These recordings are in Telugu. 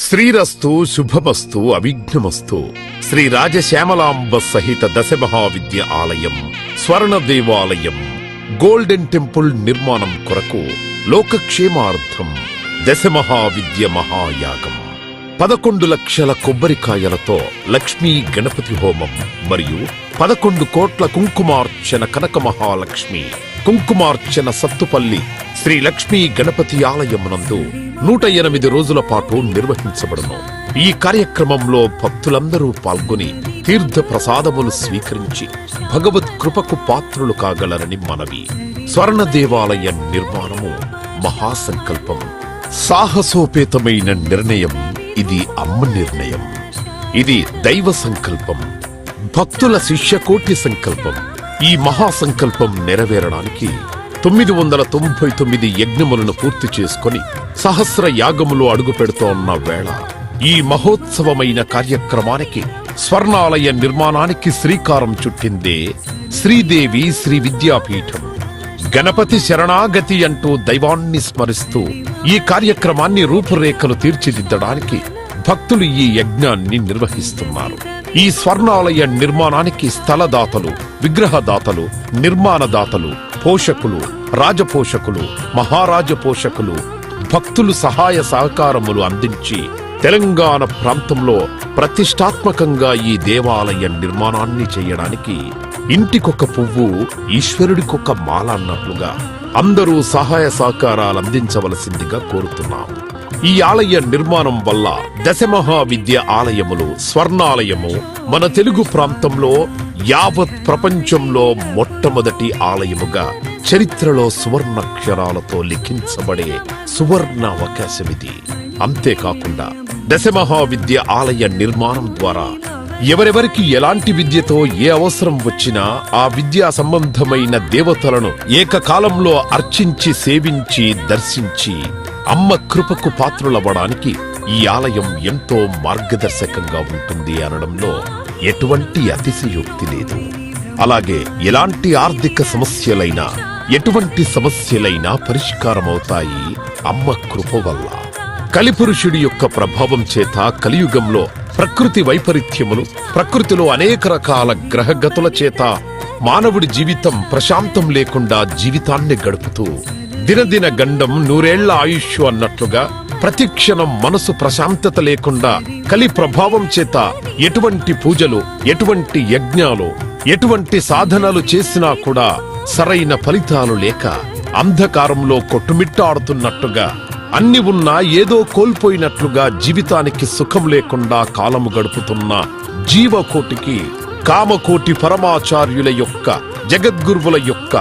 శ్రీరస్తు శుభమస్తు అవిఘ్నమస్తు. శ్రీ రాజశ్యామలాంబ సహిత దశమహావిద్య ఆలయం స్వర్ణ దేవాలయం గోల్డెన్ టెంపుల్ నిర్మాణం కొరకు లోకక్షేమార్థం దశమహావిద్య మహాయాగం 11 లక్షల కొబ్బరికాయలతో లక్ష్మీ గణపతి హోమం మరియు 11 కోట్ల కుంకుమార్చన కనక మహాలక్ష్మి కుంకుమార్చన సత్తుపల్లి శ్రీ లక్ష్మీ గణపతి ఆలయమునందు 108 రోజుల పాటు నిర్వహించబడును. ఈ కార్యక్రమంలో భక్తులందరూ పాల్గొని తీర్థ ప్రసాదములు స్వీకరించి భగవత్ కృపకు పాత్రులు కాగలరని మనవి. స్వర్ణ దేవాలయ నిర్మాణము మహాసంకల్పం, సాహసోపేతమైన నిర్ణయం. ఇది అమ్మ నిర్ణయం, ఇది దైవ సంకల్పం, భక్తుల శిష్యకోటి సంకల్పం. ఈ మహాసంకల్పం నెరవేరడానికి 999 యజ్ఞములను పూర్తి చేసుకుని సహస్ర యాగములు అడుగు పెడుతోన్న వేళ ఈ మహోత్సవమైన కార్యక్రమానికి స్వర్ణాలయ నిర్మాణానికి శ్రీకారం చుట్టిందే శ్రీదేవి శ్రీ విద్యాపీఠం. గణపతి శరణాగతి అంటూ దైవాన్ని స్మరిస్తూ ఈ కార్యక్రమాన్ని రూపురేఖలు తీర్చిదిద్దడానికి భక్తులు ఈ యజ్ఞాన్ని నిర్వహిస్తున్నారు. ఈ స్వర్ణాలయ నిర్మాణానికి స్థలదాతలు, విగ్రహదాతలు, నిర్మాణదాతలు, పోషకులు, రాజపోషకులు, మహారాజ పోషకులు, భక్తులు సహాయ సహకారములు అందించి తెలంగాణ ప్రాంతంలో ప్రతిష్టాత్మకంగా ఈ దేవాలయ నిర్మాణాన్ని చేయడానికి ఇంటికొక పువ్వు ఈశ్వరుడికొక మాల అన్నట్లుగా అందరూ సహాయ సహకారాలు అందించవలసిందిగా కోరుతున్నాం. ఈ ఆలయ నిర్మాణం వల్ల దశమహావిద్య ఆలయములు స్వర్ణాలయము మన తెలుగు ప్రాంతంలో యావత్ ప్రపంచంలో మొట్టమొదటి ఆలయముగా చరిత్రలో సువర్ణాక్షరాలతో లిఖించబడే సువర్ణ అవకాశమిది. అంతేకాకుండా దశమహావిద్య ఆలయ నిర్మాణం ద్వారా ఎవరెవరికి ఎలాంటి విద్యతో ఏ అవసరం వచ్చినా ఆ విద్యా సంబంధమైన దేవతలను ఏకకాలంలో అర్చించి సేవించి దర్శించి అమ్మ కృపకు పాత్రులవ్వడానికి ఈ ఆలయం ఎంతో మార్గదర్శకంగా ఉంటుంది అనడంలో ఎటువంటి అతిశయోక్తి లేదు. అలాగే ఎలాంటి ఆర్థిక సమస్యలైనా ఎటువంటి సమస్యలైనా పరిష్కారమవుతాయి అమ్మ కృప వల్ల. కలిపురుషుడి యొక్క ప్రభావం చేత కలియుగంలో ప్రకృతి వైపరీత్యములు, ప్రకృతిలో అనేక రకాల గ్రహగతుల చేత మానవుడి జీవితం ప్రశాంతం లేకుండా జీవితాన్ని గడుపుతూ దినదిన గండం 100 ఏళ్ల ఆయుష్ అన్నట్లుగా ప్రతిక్షణం మనసు ప్రశాంతత లేకుండా కలి ప్రభావం చేత ఎటువంటి పూజలు, ఎటువంటి యజ్ఞాలు, ఎటువంటి సాధనలు చేసినా కూడా సరైన ఫలితాలు లేక అంధకారంలో కొట్టుమిట్టాడుతున్నట్టుగా అన్ని ఉన్నా ఏదో కోల్పోయినట్లుగా జీవితానికి సుఖం లేకుండా కాలము గడుపుతున్న జీవకోటికి కామకోటి పరమాచార్యుల యొక్క, జగద్గురువుల యొక్క,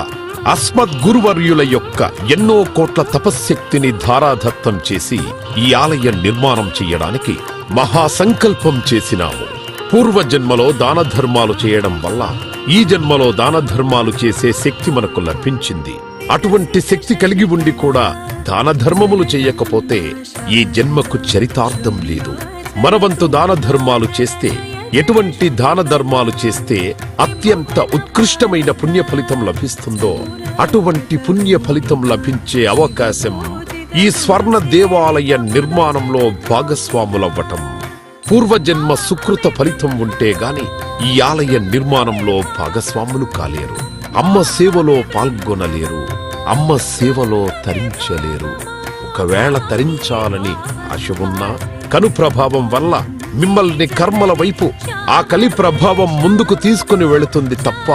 అస్మద్గురువర్యుల యొక్క ఎన్నో కోట్ల తపశ్శక్తిని ధారాదత్తం చేసి ఈ ఆలయ నిర్మాణం చెయ్యడానికి మహాసంకల్పం చేసినాము. పూర్వజన్మలో దాన ధర్మాలు చేయడం వల్ల ఈ జన్మలో దాన ధర్మాలు చేసే శక్తి మనకు లభించింది. అటువంటి శక్తి కలిగి ఉండి కూడా దాన ధర్మములు చెయ్యకపోతే ఈ జన్మకు చరితార్థం లేదు. మనవంతు దాన ధర్మాలు చేస్తే, ఎటువంటి దాన ధర్మాలు చేస్తే అత్యంత ఉత్కృష్టమైన పుణ్య ఫలితం లభిస్తుందో అటువంటి పుణ్య ఫలితం లభించే అవకాశం ఈ స్వర్ణ దేవాలయ నిర్మాణంలో భాగస్వాములవ్వటం. పూర్వజన్మ సుకృత ఫలితం ఉంటే గాని ఈ ఆలయ నిర్మాణంలో భాగస్వాములు కాలేరు. అమ్మ సేవలో పాల్గొనలేరు, అమ్మ సేవలో తరించలేరు. ఒకవేళ తరించాలని ఆశ ఉన్నా కను ప్రభావం వల్ల మిమ్మల్ని కర్మల వైపు ఆ కలి ప్రభావం ముందుకు తీసుకుని వెళుతుంది తప్ప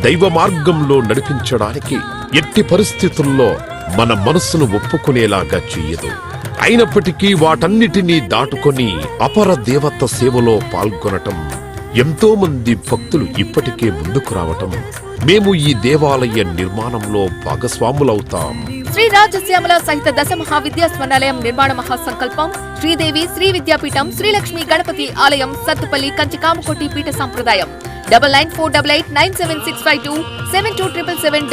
దైవ మార్గంలో నడిపించడానికి ఎట్టి పరిస్థితుల్లో మన మనస్సును ఒప్పుకునేలాగా చెయ్యదు. అయినప్పటికీ వాటన్నిటినీ దాటుకొని అపర దేవత సేవలో పాల్గొనటం, ఎంతో మంది భక్తులు ఇప్పటికే ముందుకు రావటం, మేము ఈ దేవాలయ నిర్మాణంలో భాగస్వాములవుతాం. శ్రీ రాజశ్యామల సహిత దశమహావిద్యా స్వర్ణాలయం నిర్మాణ మహాసంకల్పం శ్రీదేవి శ్రీ విద్యాపీఠం శ్రీ లక్ష్మీ గణపతి ఆలయం సత్తుపల్లి కంచి కామకోటి పీఠ సంప్రదాయం 9948897652 727777